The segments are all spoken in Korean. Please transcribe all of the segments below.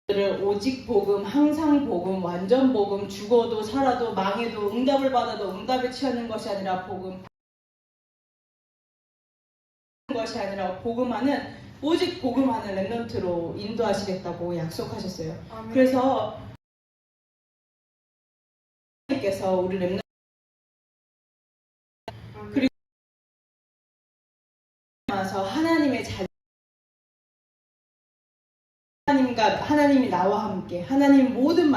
오직 복음, 항상 복음, 완전 복음, 죽어도 살아도 망해도 응답을 받아도 응답에 취하는 것이 아니라 복음, 것이 아니라 복음하는, 오직 복음하는 렘넌트로 인도하시겠다고 약속하셨어요. 아멘. 그래서 하나님께서 우리 렘넌트 그리고 와서 하나님의 자녀, 하나님과 하나님이 나와 함께 하나님 모든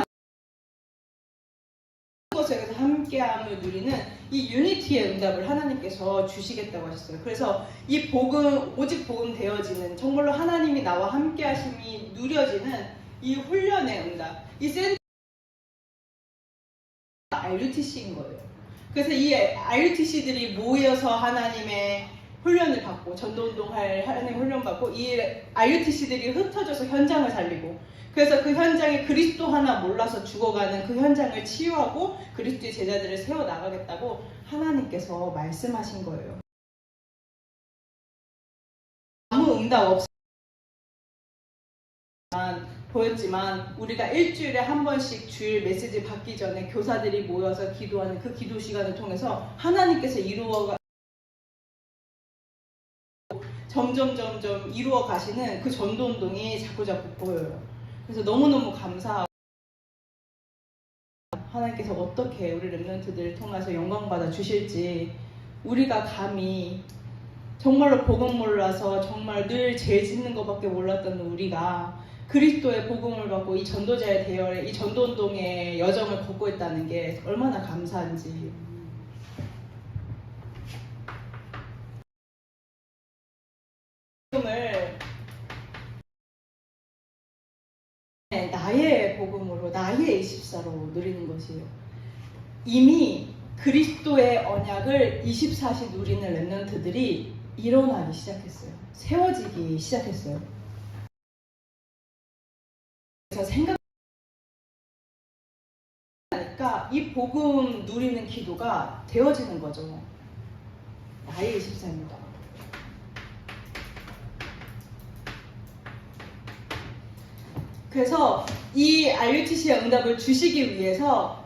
것에서 함께함을 누리는 이 유니티의 응답을 하나님께서 주시겠다고 하셨어요. 그래서 이 복음, 오직 복음 되어지는, 정말로 하나님이 나와 함께하심이 누려지는 이 훈련의 응답, 이 센터 RUTC인 거예요. 그래서 이 RUTC들이 모여서 하나님의 훈련을 받고, 전도운동할 하나님 훈련 받고, 이 RUTC들이 흩어져서 현장을 살리고, 그래서 그 현장에 그리스도 하나 몰라서 죽어가는 그 현장을 치유하고 그리스도의 제자들을 세워나가겠다고 하나님께서 말씀하신 거예요. 아무 응답 보였지만 우리가 일주일에 한 번씩 주일 메시지 받기 전에 교사들이 모여서 기도하는 그 기도 시간을 통해서 하나님께서 점점 이루어 가시는 그 전도운동이 자꾸자꾸 보여요. 그래서 너무너무 감사하고, 하나님께서 어떻게 우리 렘넌트들을 통해서 영광받아 주실지, 우리가 감히 정말로 복음 몰라서 정말 늘 죄 짓는 것밖에 몰랐던 우리가 그리스도의 복음을 받고 이 전도자의 대열에, 이 전도운동의 여정을 걷고 있다는 게 얼마나 감사한지. 복음을 나의 복음으로, 나의 24로 누리는 것이에요. 이미 그리스도의 언약을 24시 누리는 렘넌트들이 일어나기 시작했어요. 세워지기 시작했어요. 그래서 생각하니까 이 복음 누리는 기도가 되어지는 거죠. 나의 24입니다. 그래서 이 RUTC의 응답을 주시기 위해서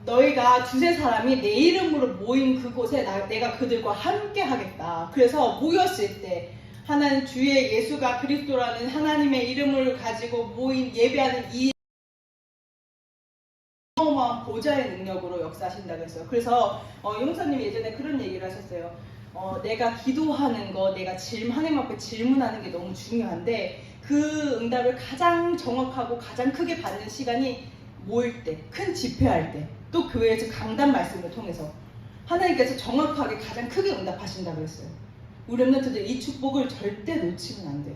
너희가 두세 사람이 내 이름으로 모인 그곳에 내가 그들과 함께 하겠다. 그래서 모였을 때 하나님 주의 예수가 그리스도라는 하나님의 이름을 가지고 모인 예배하는 이 어마어마한 보좌의 능력으로 역사하신다고 했어요. 그래서 용사님이 예전에 그런 얘기를 하셨어요. 내가 기도하는 거, 내가 하나님 앞에 질문하는 게 너무 중요한데 그 응답을 가장 정확하고 가장 크게 받는 시간이 모일 때, 큰 집회할 때, 또 교회에서 강단 말씀을 통해서 하나님께서 정확하게 가장 크게 응답하신다고 했어요. 우리 렘넌트들 이 축복을 절대 놓치면 안 돼요.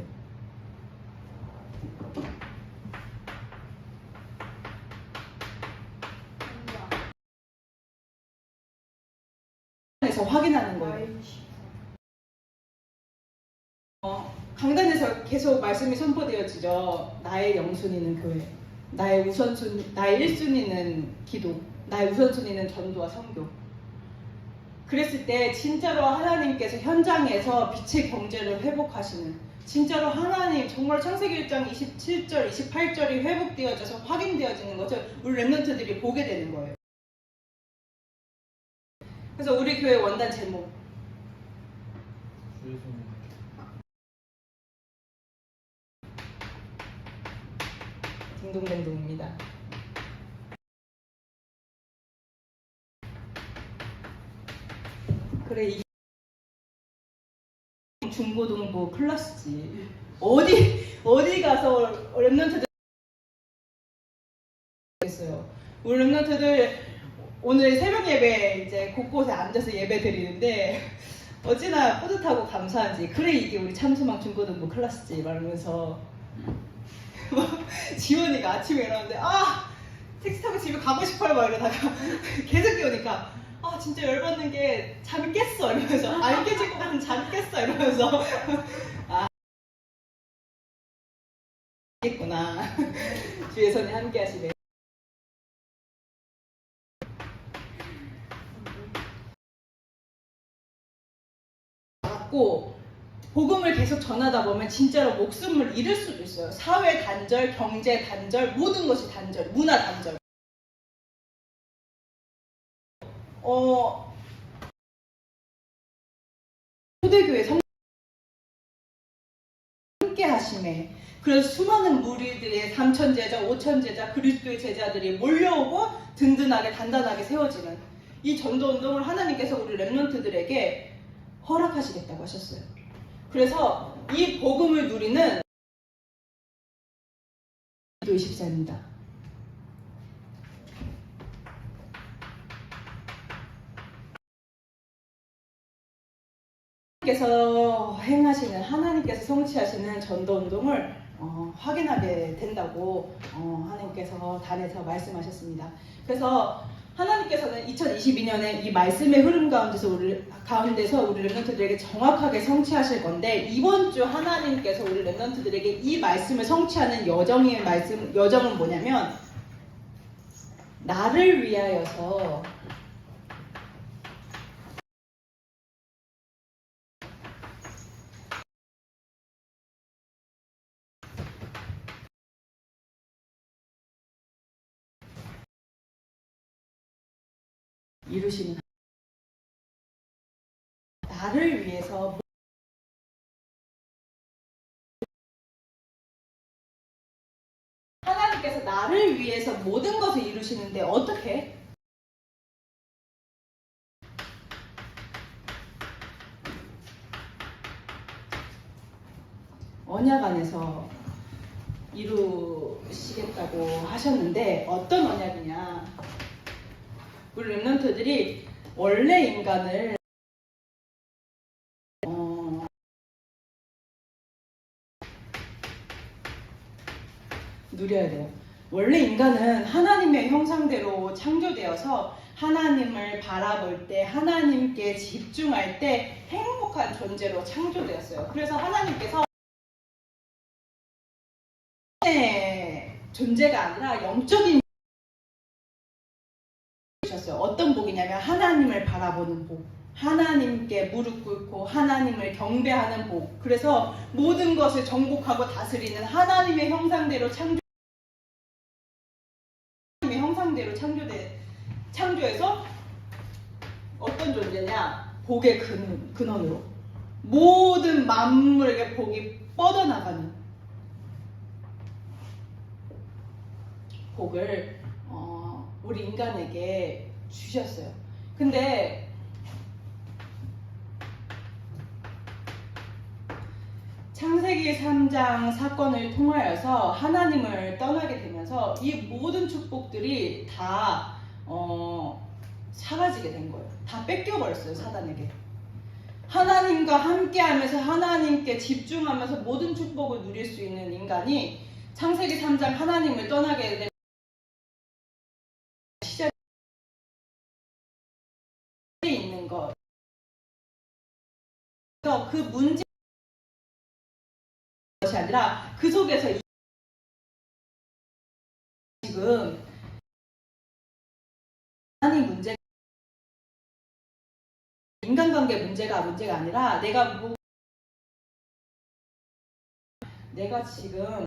강단에서 확인하는 거예요. 강단에서 계속 말씀이 선포되어지죠. 나의 영순위는 교회, 나의 1순위는 기도, 나의 우선순위는 전도와 선교. 그랬을 때 진짜로 하나님께서 현장에서 빛의 경제를 회복하시는, 진짜로 하나님 정말 창세기 1장 27절, 28절이 회복되어져서 확인되어지는 것을 우리 렘넌트들이 보게 되는 거예요. 그래서 우리 교회 원단 제목 딩동댕동입니다. 그래, 이게 중고등부 클래스지. 어디 가서 렘넌트들 있어요. 우리 렘넌트들 오늘 새벽 예배 이제 곳곳에 앉아서 예배 드리는데 어찌나 뿌듯하고 감사한지. 그래, 이게 우리 참수망 중고등부 클래스지 말하면서 지원이가 아침에 일어났는데 택시 타고 집에 가고 싶어요 막 이러다가 계속 깨우니까 진짜 열받는 게 잠이 깼어 이러면서, 안 깨질 것 같은 잠이 깼어 이러면서 알겠구나. 주의 손에 함께 하시네. 고 복음을 계속 전하다 보면 진짜로 목숨을 잃을 수도 있어요. 사회 단절, 경제 단절, 모든 것이 단절, 문화 단절. 초대교회 함께 하심에 그래서 수많은 무리들의 3천 제자, 5천 제자, 그리스도의 제자들이 몰려오고 든든하게 단단하게 세워지는 이 전도 운동을 하나님께서 우리 렘넌트들에게 허락하시겠다고 하셨어요. 그래서 이 복음을 누리는 24입니다. 하나님께서 행하시는, 하나님께서 성취하시는 전도운동을 확인하게 된다고 하나님께서 단에서 말씀하셨습니다. 그래서 하나님께서는 2022년에 이 말씀의 흐름 가운데서 우리 렘넌트들에게 정확하게 성취하실 건데, 이번 주 하나님께서 우리 렘넌트들에게 이 말씀을 성취하는 여정은 뭐냐면, 나를 위하여서 이루시는, 나를 위해서 하나님께서 나를 위해서 모든 것을 이루시는데 어떻게? 언약 안에서 이루시겠다고 하셨는데 어떤 언약이냐? 우리 렘넌트들이 원래 인간을 누려야 돼요. 원래 인간은 하나님의 형상대로 창조되어서 하나님을 바라볼 때, 하나님께 집중할 때 행복한 존재로 창조되었어요. 그래서 하나님께서 존재가 아니라 영적인 주셨어요. 어떤 복이냐면 하나님을 바라보는 복, 하나님께 무릎 꿇고 하나님을 경배하는 복. 그래서 모든 것을 정복하고 다스리는 하나님의 형상대로 창조해서 어떤 존재냐? 복의 근원으로 모든 만물에게 복이 뻗어나가는 복을 우리 인간에게 주셨어요. 근데 창세기 3장 사건을 통하여서 하나님을 떠나게 되면서 이 모든 축복들이 다 사라지게 된 거예요. 다 뺏겨버렸어요, 사단에게. 하나님과 함께하면서 하나님께 집중하면서 모든 축복을 누릴 수 있는 인간이 창세기 3장 하나님을 떠나게 되면 시작에 있는 것. 그 문제 것이 아니라 그 속에서 지금 하나님 문제, 인간관계 문제가 아니라 내가 지금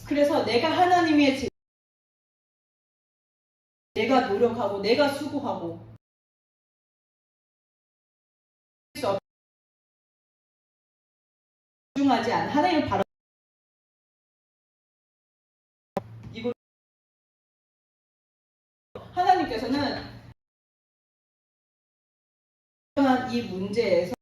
그래서 내가 하나님의 내가 노력하고 내가 수고하고 집중하지 않은 하나님을 바라 이걸 하나님께서는 이 문제에서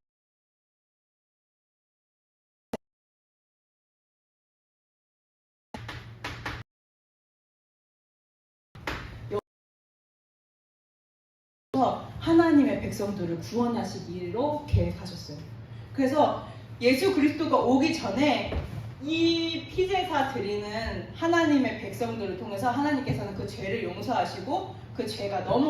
하나님의 백성들을 구원하시기로 계획하셨어요. 그래서 예수 그리스도가 오기 전에 이 피제사 드리는 하나님의 백성들을 통해서 하나님께서는 그 죄를 용서하시고 그 죄가 너무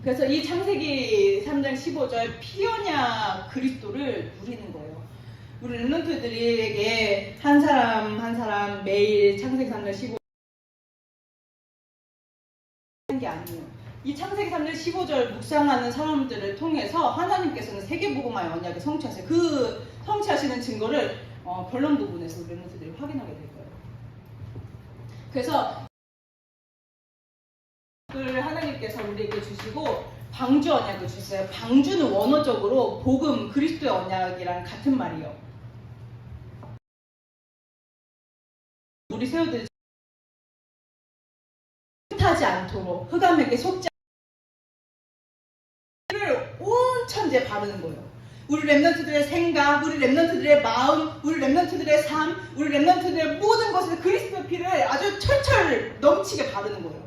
그래서 이 창세기 3장 15절 피언약 그리스도를 누리는 거예요. 우리 렘넌트들에게 한 사람 한 사람 매일 창세기 3장 15 게 아니에요. 이 창세기 3장 15절 묵상하는 사람들을 통해서 하나님께서는 세계복음화의 언약을 성취하세요. 그 성취하시는 증거를 결론 부분에서 우리 랩런트들이 확인하게 될 거예요. 그래서 그걸 하나님께서 우리에게 주시고 방주 언약을 주셨어요. 방주는 원어적으로 복음, 그리스도의 언약이랑 같은 말이에요. 우리 세우들 타지 않도록 흑암에게 속지 않도록 온 천지에 바르는 거예요. 우리 랩런트들의 생각, 우리 랩런트들의 마음, 우리 랩런트들의 삶, 우리 랩런트들의 모든 것을 그리스도의 피를 아주 철철 넘치게 바르는 거예요.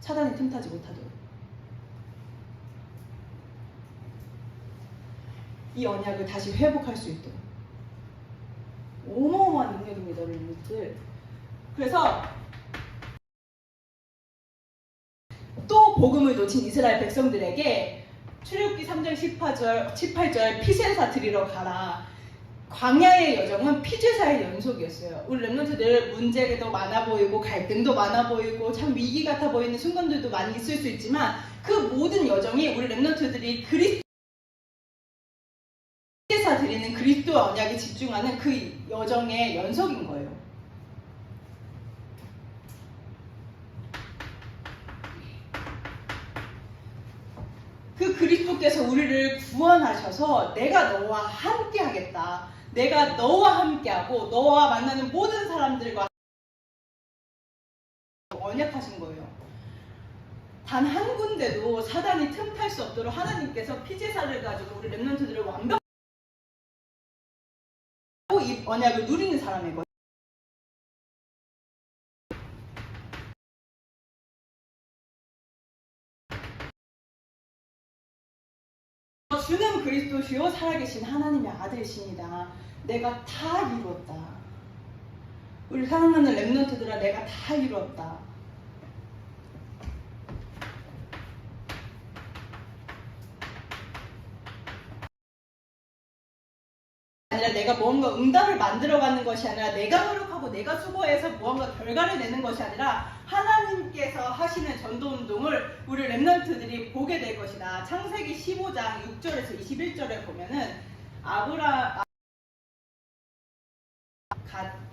사단이 틈타지 못하도록. 이 언약을 다시 회복할 수 있도록. 어마어마한 능력입니다, 랩런트들. 그래서 또 복음을 놓친 이스라엘 백성들에게 출애굽기 3장 18절 피제사 드리러 가라. 광야의 여정은 피제사의 연속이었어요. 우리 랩런트들 문제도 많아 보이고 갈등도 많아 보이고 참 위기 같아 보이는 순간들도 많이 있을 수 있지만 그 모든 여정이 우리 랩런트들이 피제사 드리는 그리스도 언약에 집중하는 그 여정의 연속인 거예요. 그 그리스도께서 우리를 구원하셔서 내가 너와 함께 하겠다. 내가 너와 함께하고 너와 만나는 모든 사람들과 언약하신 거예요. 단 한 군데도 사단이 틈탈 수 없도록 하나님께서 피제사를 가지고 우리 랩런트들을 완벽하게 이 언약을 누리는 사람의 거예요. 주는 그리스도시요 살아계신 하나님의 아들이십니다. 내가 다 이루었다. 우리 사랑하는 랩런트들아, 내가 다 이루었다. 아니라 내가 무언가 응답을 만들어가는 것이 아니라 내가 노력하고 내가 수고해서 무언가 결과를 내는 것이 아니라 하나님께서 하시는 전도운동을 우리 랩런트들이 보게 될 것이다. 창세기 15장 6절에서 21절에 보면은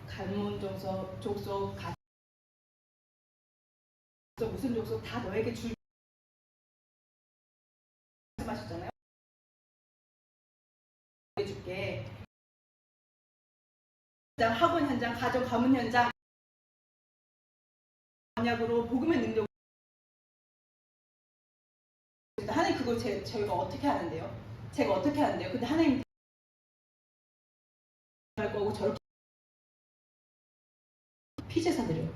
갈몬 족속 무슨 족속 다 너에게 줄 말씀하셨잖아요. 줄게. 학원 현장, 가정 가문 현장, 언약으로 복음의 능력. 하나님 그걸 저희가 어떻게 하는데요? 제가 어떻게 하는데요? 근데 하나님 할 거고 저렇게 피제사 드려요.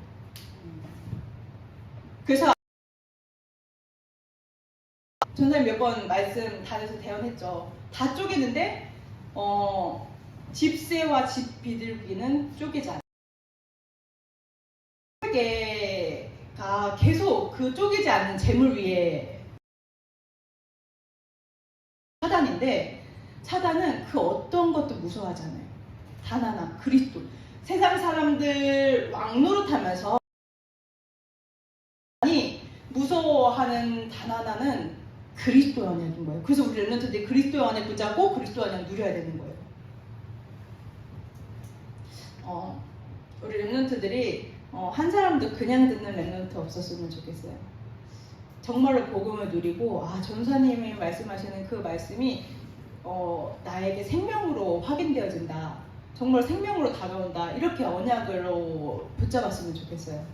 그래서 전사님 몇 번 말씀 단에서 대언했죠. 다 쪼개는데 집세와 집 비둘기는 쪼개지 않아요. 가 계속 그 쪼개지 않는 재물 위에 사단인데 사단은 그 어떤 것도 무서워하지 않아요. 단 하나, 그리스도. 세상 사람들 왕노릇하면서 무서워하는 단 하나는 그리스도의 언약인 거예요. 그래서 우리 랩런트들이 그리스도의 언약 붙잡고 그리스도의 언약 누려야 되는 거예요. 우리 랩런트들이 한 사람도 그냥 듣는 랩런트 없었으면 좋겠어요. 정말로 복음을 누리고 전사님이 말씀하시는 그 말씀이 나에게 생명으로 확인되어진다. 정말 생명으로 다가온다. 이렇게 언약으로 붙잡았으면 좋겠어요.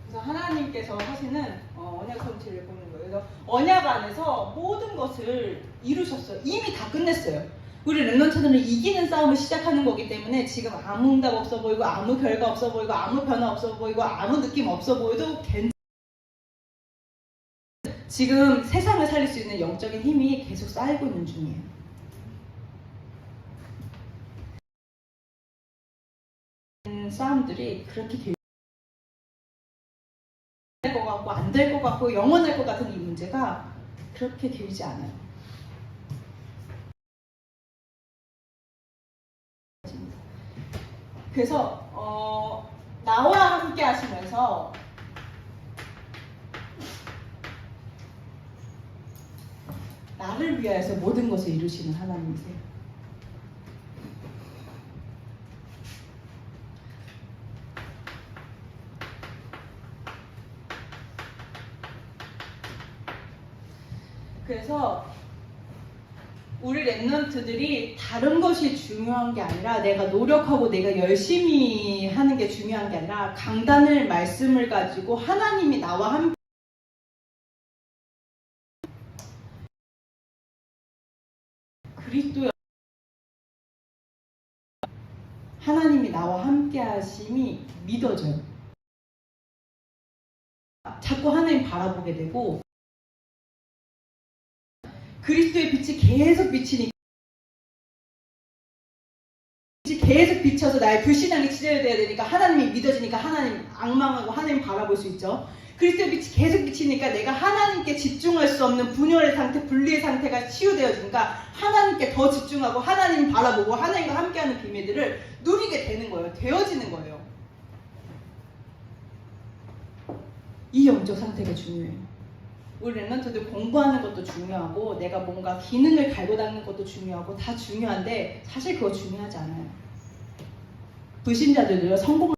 그래서 하나님께서 하시는 언약 성취를 보는 거예요. 그래서 언약 안에서 모든 것을 이루셨어요. 이미 다 끝냈어요. 우리 랩런트들은 이기는 싸움을 시작하는 거기 때문에 지금 아무 응답 없어 보이고 아무 결과 없어 보이고 아무 변화 없어 보이고 아무 느낌 없어 보여도 지금 세상을 살릴 수 있는 영적인 힘이 계속 쌓이고 있는 중이에요. 싸움들이 그렇게 될 것 같고 안 될 것 같고 영원할 것 같은 이 문제가 그렇게 길지 않아요. 그래서 나와 함께 하시면서 나를 위하여서 모든 것을 이루시는 하나님이세요. 그래서 우리 랩런트들이 다른 것이 중요한 게 아니라 내가 노력하고 내가 열심히 하는 게 중요한 게 아니라 강단을 말씀을 가지고 하나님이 나와 함께 그리스도의 하나님이 나와 함께 하심이 믿어져요. 자꾸 하나님 바라보게 되고 그리스도의 빛이 계속 비치니까 계속 비쳐서 나의 불신앙이 치료돼야 되니까 하나님이 믿어지니까 하나님 악망하고 하나님 바라볼 수 있죠. 그리스도의 빛이 계속 비치니까 내가 하나님께 집중할 수 없는 분열의 상태, 분리의 상태가 치유되어지니까 하나님께 더 집중하고 하나님 바라보고 하나님과 함께하는 비밀들을 누리게 되는 거예요. 되어지는 거예요. 이 영적 상태가 중요해요. 우리 랩런트들 공부하는 것도 중요하고 내가 뭔가 기능을 갈고 닦는 것도 중요하고 다 중요한데 사실 그거 중요하지 않아요. 불신자들도요, 성공을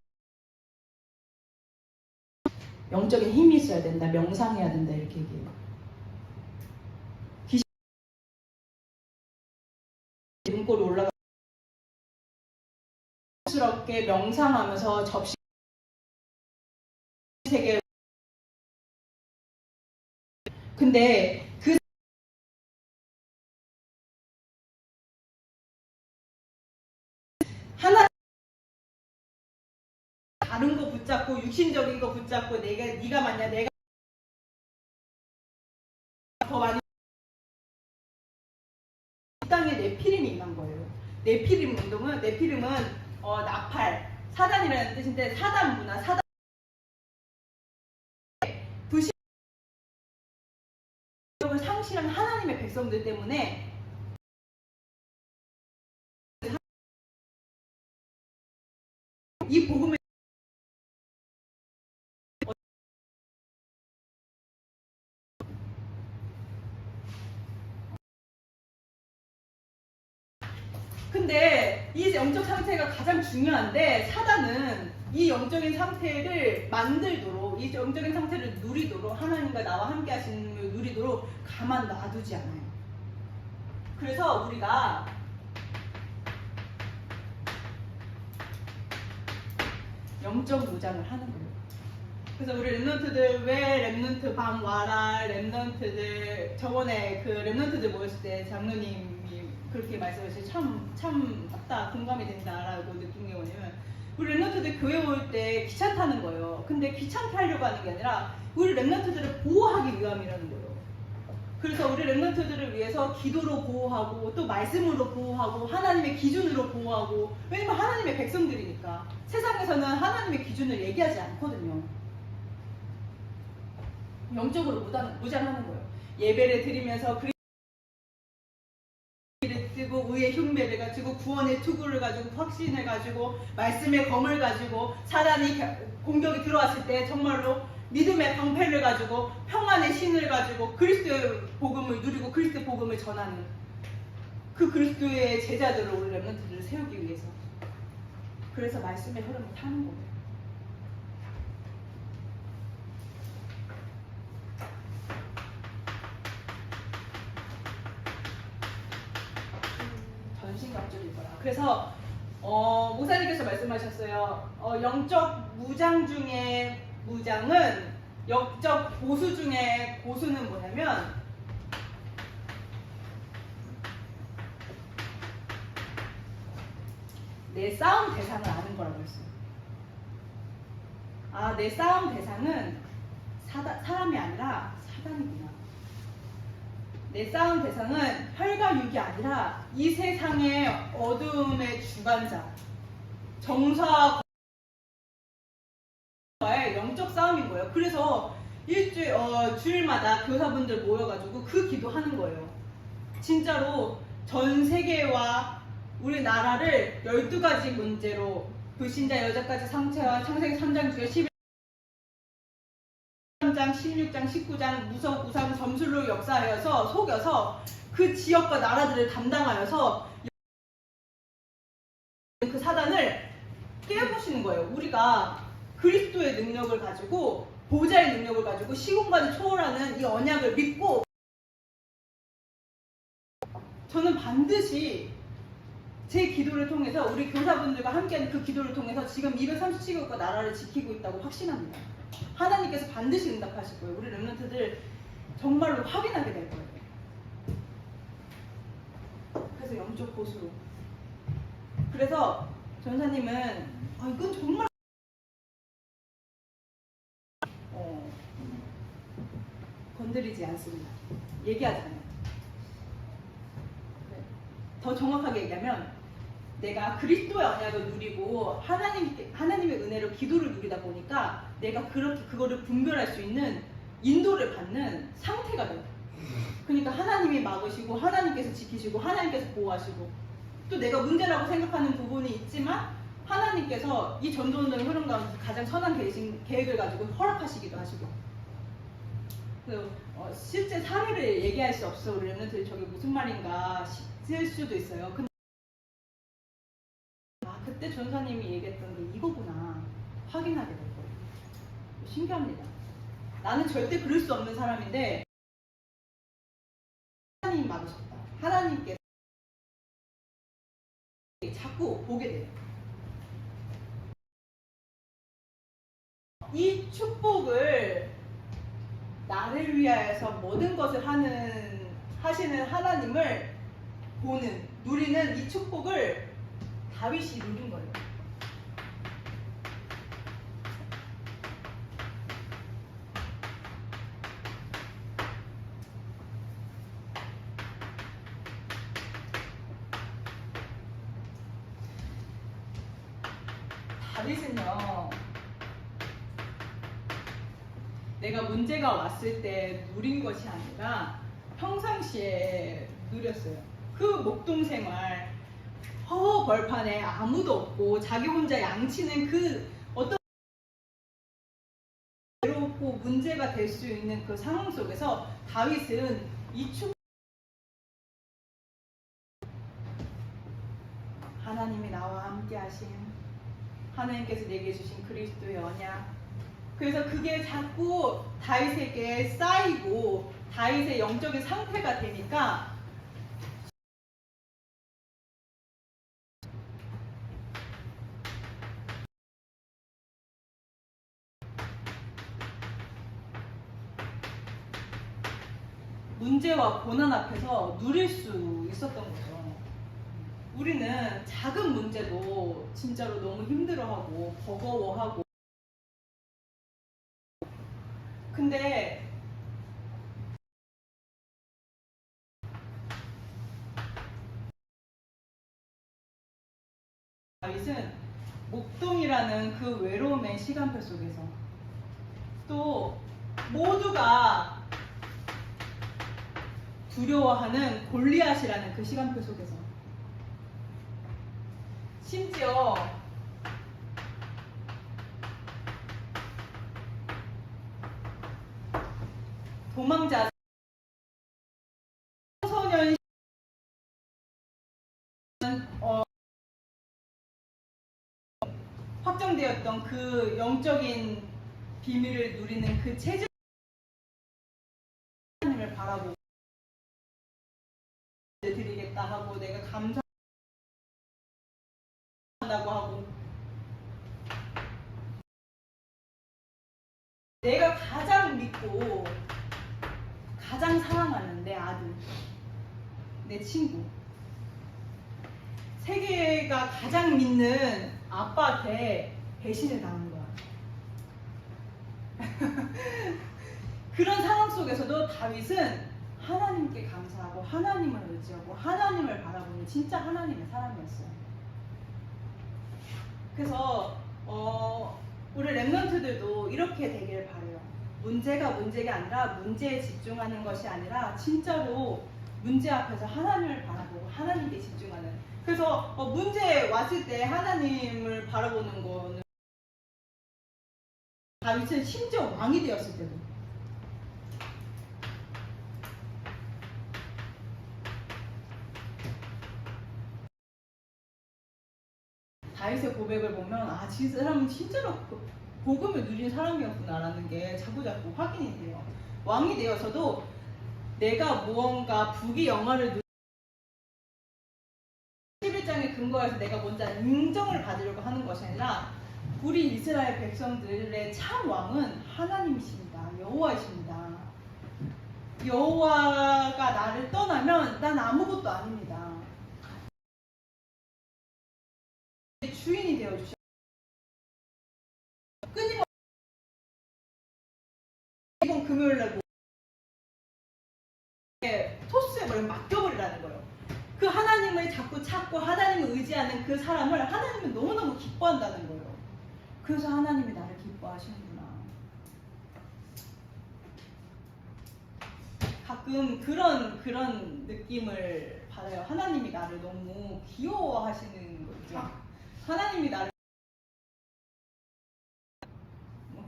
영적인 힘이 있어야 된다, 명상해야 된다 이렇게 얘기해요. 눈꼴이 올라가 스럽게 명상하면서 접시 세계 근데 그 하나 다른 거 붙잡고 육신적인 거 붙잡고 네가 맞냐 내가 더 많이 이 땅에 네피림이 임한 거예요. 네피림 운동은 네피림은 나팔 사단이라는 뜻인데 사단 문화 사단 불신 상실한 하나님의 백성들 때문에 이 복음을 근데 이 영적 상태가 가장 중요한데 사단은 이 영적인 상태를 만들도록 이 영적인 상태를 누리도록 하나님과 나와 함께 하시는 걸 누리도록 가만 놔두지 않아요. 그래서 우리가 영적 무장을 하는 거예요. 그래서 우리 랩런트들 왜 랩런트 밤 와라 랩런트들 저번에 그 랩런트들 모였을 때 장로님이 그렇게 말씀하셔서 참 맞다 공감이 된다라고 느낀 게 뭐냐면 우리 랩런트들 교회 올 때 기차 타는 거예요. 근데 귀찮게 하려고 하는 게 아니라 우리 랩런트들을 보호하기 위함이라는 거예요. 그래서 우리 랩런트들을 위해서 기도로 보호하고 또 말씀으로 보호하고 하나님의 기준으로 보호하고 왜냐면 하나님의 백성들이니까 세상에서는 하나님의 기준을 얘기하지 않거든요. 영적으로 무장하는 거예요. 예배를 드리면서 그리스도를 뜨고 의의 흉배를 가지고 구원의 투구를 가지고 확신을 가지고 말씀의 검을 가지고 사단이 공격이 들어왔을 때 정말로 믿음의 방패를 가지고 평안의 신을 가지고 그리스도의 복음을 누리고 그리스도의 복음을 전하는 그 그리스도의 제자들을 우리 랩런트들을 세우기 위해서 그래서 말씀의 흐름을 타는 거예요. 전신갑주일 거라. 그래서 목사님께서 말씀하셨어요. 영적 무장 중에 무장은 영적 고수 중에 고수는 뭐냐면 내 싸움 대상을 아는 거라고 했어요. 아, 내 싸움 대상은 사람이 아니라 사단이구나. 내 싸움 대상은 혈과 육이 아니라 이 세상의 어둠의 주관자, 정사와의 영적 싸움인 거예요. 그래서 주일마다 교사분들 모여가지고 그 기도하는 거예요. 진짜로 전 세계와 우리나라를 12가지 문제로 불신자 여자까지 상처와 창세기 3장 주에 11장, 16장, 19장 무속, 우상, 점술로 역사하여서 속여서 그 지역과 나라들을 담당하여서 그 사단을 깨부시는 거예요. 우리가 그리스도의 능력을 가지고 보좌의 능력을 가지고 시공간을 초월하는 이 언약을 믿고 저는 반드시 제 기도를 통해서 우리 교사분들과 함께하는 그 기도를 통해서 지금 237개국과 나라를 지키고 있다고 확신합니다. 하나님께서 반드시 응답하실 거예요. 우리 렘넌트들 정말로 확인하게 될 거예요. 그래서 영적 보수로. 그래서 전사님은 이건 정말 건드리지 않습니다. 얘기하지 않아요. 더 정확하게 얘기하면 내가 그리스도의 언약을 누리고 하나님의 은혜로 기도를 누리다 보니까 내가 그렇게 그거를 분별할 수 있는 인도를 받는 상태가 돼요. 그러니까 하나님이 막으시고 하나님께서 지키시고 하나님께서 보호하시고 또 내가 문제라고 생각하는 부분이 있지만 하나님께서 이 전도운동의 흐름 가운데 가장 선한 계획을 가지고 허락하시기도 하시고 실제 사례를 얘기할 수 없어. 우리 렘넌트들이 저게 무슨 말인가 싶을 수도 있어요. 근데 그때 전사님이 얘기했던 게 이거구나 확인하게 될 거예요. 신기합니다. 나는 절대 그럴 수 없는 사람인데 하나님이 막으셨다. 하나님께서 자꾸 보게 돼요. 이 축복을 나를 위하여서 모든 것을 하시는 하나님을 누리는 이 축복을 다윗이 누린 거예요. 다윗은요, 내가 문제가 왔을 때 누린 것이 아니라 평상시에 누렸어요. 그 목동 생활, 벌판에 아무도 없고 자기 혼자 양치는 그 어떤 외롭고 문제가 될 수 있는 그 상황 속에서 다윗은 이 하나님이 나와 함께 하신 하나님께서 내게 주신 그리스도의 언약, 그래서 그게 자꾸 다윗에게 쌓이고 다윗의 영적인 상태가 되니까 문제와 고난 앞에서 누릴 수 있었던 거죠. 우리는 작은 문제도 진짜로 너무 힘들어하고 버거워하고, 근데 다윗은 목동이라는 그 외로움의 시간표 속에서 또 모두가 두려워하는 골리앗이라는 그 시간표 속에서 심지어 도망자 청소년 확정되었던 그 영적인 비밀을 누리는 그 체질 하나님을 바라보고 드리겠다 하고 내가 감사한다고 하고 내가 가장 믿고 가장 사랑하는 내 아들, 내 친구, 세계가 가장 믿는 아빠한테 배신을 당한 거야. 그런 상황 속에서도 다윗은 하나님께 감사하고 하나님을 의지하고 하나님을 바라보는 진짜 하나님의 사람이었어요. 그래서 우리 렘넌트들도 이렇게 되길 바래요. 문제가 아니라 문제에 집중하는 것이 아니라 진짜로 문제 앞에서 하나님을 바라보고 하나님께 집중하는, 그래서 문제 왔을 때 하나님을 바라보는 거는 다윗은 심지어 왕이 되었을 때도 다윗의 고백을 보면 아, 진짜 사람은 진짜로 복음을 누린 사람이었구나라는 게 자꾸자꾸 확인이 돼요. 왕이 되어서도 내가 무언가 부귀 영화를 11장에 근거해서 내가 먼저 인정을 받으려고 하는 것이 아니라 우리 이스라엘 백성들의 참 왕은 하나님이십니다. 여호와이십니다. 여호와가 나를 떠나면 난 아무것도 아닙니다. 주인이 되어주셔. 끊임없이 이번 금요일날 토스해버리면 맡겨버리라는 거예요. 그 하나님을 자꾸 찾고 하나님을 의지하는 그 사람을 하나님은 너무너무 기뻐한다는 거예요. 그래서 하나님이 나를 기뻐하시는구나. 가끔 그런 느낌을 받아요. 하나님이 나를 너무 귀여워하시는 거죠. 하나님이 나를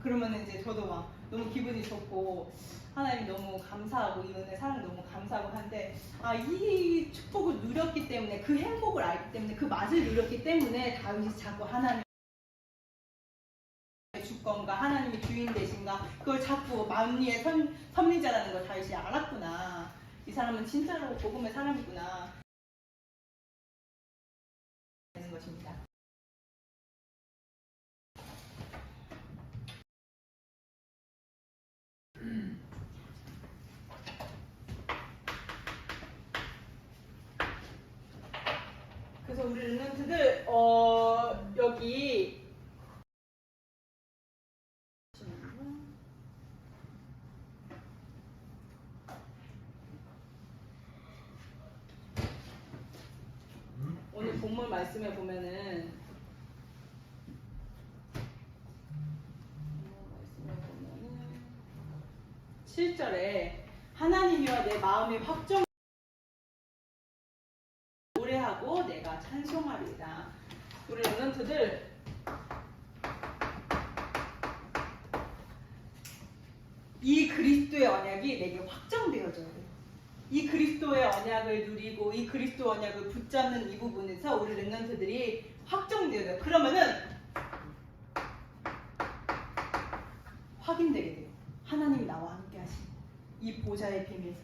그러면 이제 저도 막 너무 기분이 좋고 하나님 너무 감사하고 이 은혜 사랑 너무 감사하고 한데 아, 이 축복을 누렸기 때문에 그 행복을 알기 때문에 그 맛을 누렸기 때문에 다윗이 자꾸 하나님 주권과 하나님이 주인 되신가 그걸 자꾸 만리의 섭리자라는 걸 다윗이 알았구나. 이 사람은 진짜로 복음의 사람이구나 되는 것입니다. 그래서 우리 르멘트들 여기 오늘 본문 말씀에 보면은 7절에 하나님이여 내 마음이 확정 노래하고 내가 찬송하리이다. 우리 렘넌트들 이 그리스도의 언약이 내게 확정되어져야 돼요. 이 그리스도의 언약을 누리고 이 그리스도 언약을 붙잡는 이 부분에서 우리 렘넌트들이 확정되어져요. 그러면은 확인되게 돼요. 하나님이 나와 함께 하신 이 보좌의 비밀.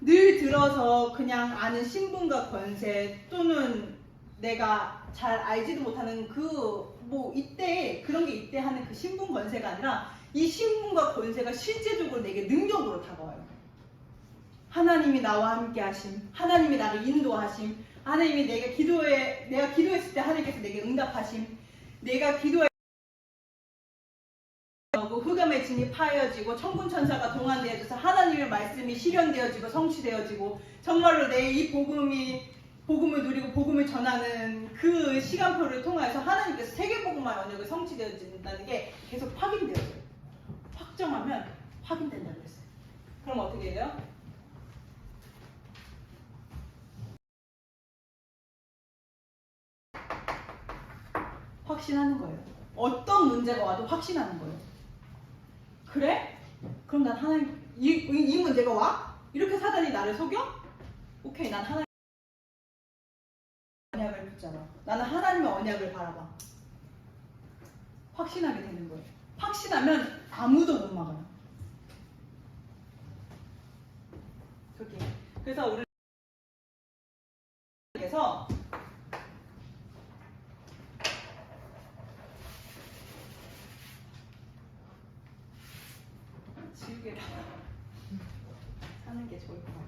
늘 들어서 그냥 아는 신분과 권세 또는 내가 잘 알지도 못하는 이때 그런 게 이때 하는 그 신분 권세가 아니라 이 신분과 권세가 실제적으로 내게 능력으로 다가와요. 하나님이 나와 함께 하심, 하나님이 나를 인도하심, 하나님이 내가 기도했을 때 하나님께서 내게 응답하심, 내가 기도해 흑암의 진이 파여지고 천군 천사가 동안되어져서 하나님의 말씀이 실현되어지고 성취되어지고 정말로 내 이 복음을 누리고 복음을 전하는 그 시간표를 통해서 하나님께서 세계복음화 언약을 성취되어진다는 게 계속 확인되어져요. 확정하면 확인된다고 했어요. 그럼 어떻게 해요? 확신하는 거예요. 어떤 문제가 와도 확신하는 거예요. 그래? 그럼 난 하나님 이 문제가 와? 이렇게 사단이 나를 속여? 오케이, 난 하나님 언약을 붙잡아. 나는 하나님의 언약을 바라봐. 확신하게 되는 거예요. 확신하면 아무도 못 막아요. 그래서 우리 그래서 지우개를 사는 게 좋을 것 같아요.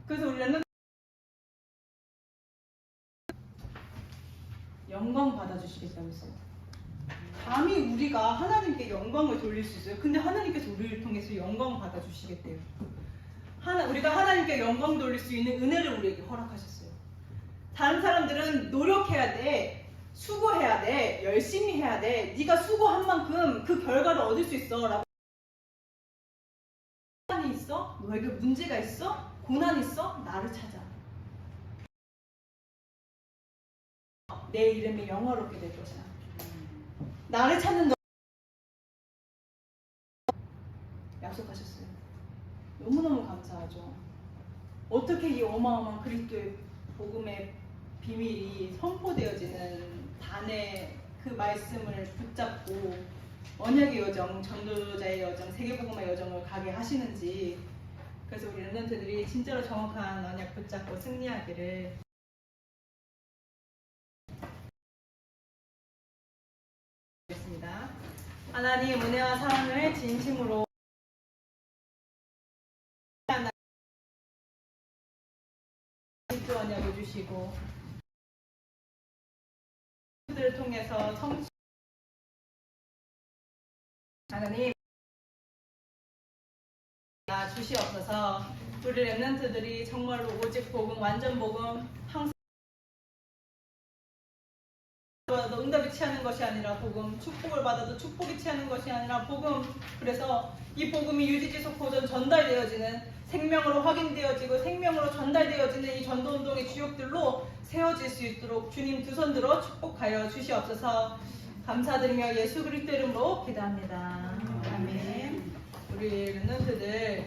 그래서 우리는 영광 받아주시겠다고 했어요. 감히 우리가 하나님께 영광을 돌릴 수 있어요. 근데 하나님께서 우리를 통해서 영광 받아주시겠대요. 우리가 하나님께 영광 돌릴 수 있는 은혜를 우리에게 허락하셨어요. 다른 사람들은 노력해야 돼, 수고해야 돼, 열심히 해야 돼, 네가 수고한 만큼 그 결과를 얻을 수 있어 라고. 고난이 있어? 너에게 문제가 있어? 고난 있어? 나를 찾아. 내 이름이 영화롭게 될 것이다. 나를 찾는 약속하셨어요. 너무너무 감사하죠. 어떻게 이 어마어마한 그리스도의 복음의 비밀이 선포되어지는 단의 그 말씀을 붙잡고 언약의 여정, 전도자의 여정, 세계복음의 여정을 가게 하시는지. 그래서 우리 렘넌트들이 진짜로 정확한 언약 붙잡고 승리하기를 하겠습니다. 하나님 은혜와 사랑을 진심으로 언약을 주시고 그들을 통해서 성취 하나님 주시옵소서. 우리 렘넌트들이 정말로 오직 복음, 완전 복음, 항상 받아도 응답이 취하는 것이 아니라 복음, 축복을 받아도 축복이 취하는 것이 아니라 복음. 그래서 이 복음이 유지지속 보존 전달되어지는, 생명으로 확인되어지고 생명으로 전달되어지는 이 전도운동의 주역들로 세워질 수 있도록 주님 두 손 들어 축복하여 주시옵소서. 감사드리며 예수 그리스도 이름으로 기도합니다. 아멘. 우리 렘넌트들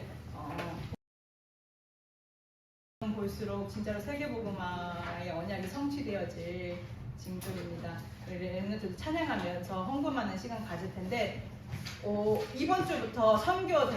볼수록 진짜로 세계복음화의 언약이 성취되어질 징조입니다. 우리 렘넌트들 찬양하면서 헌금하는 시간 가질 텐데 이번 주부터 선교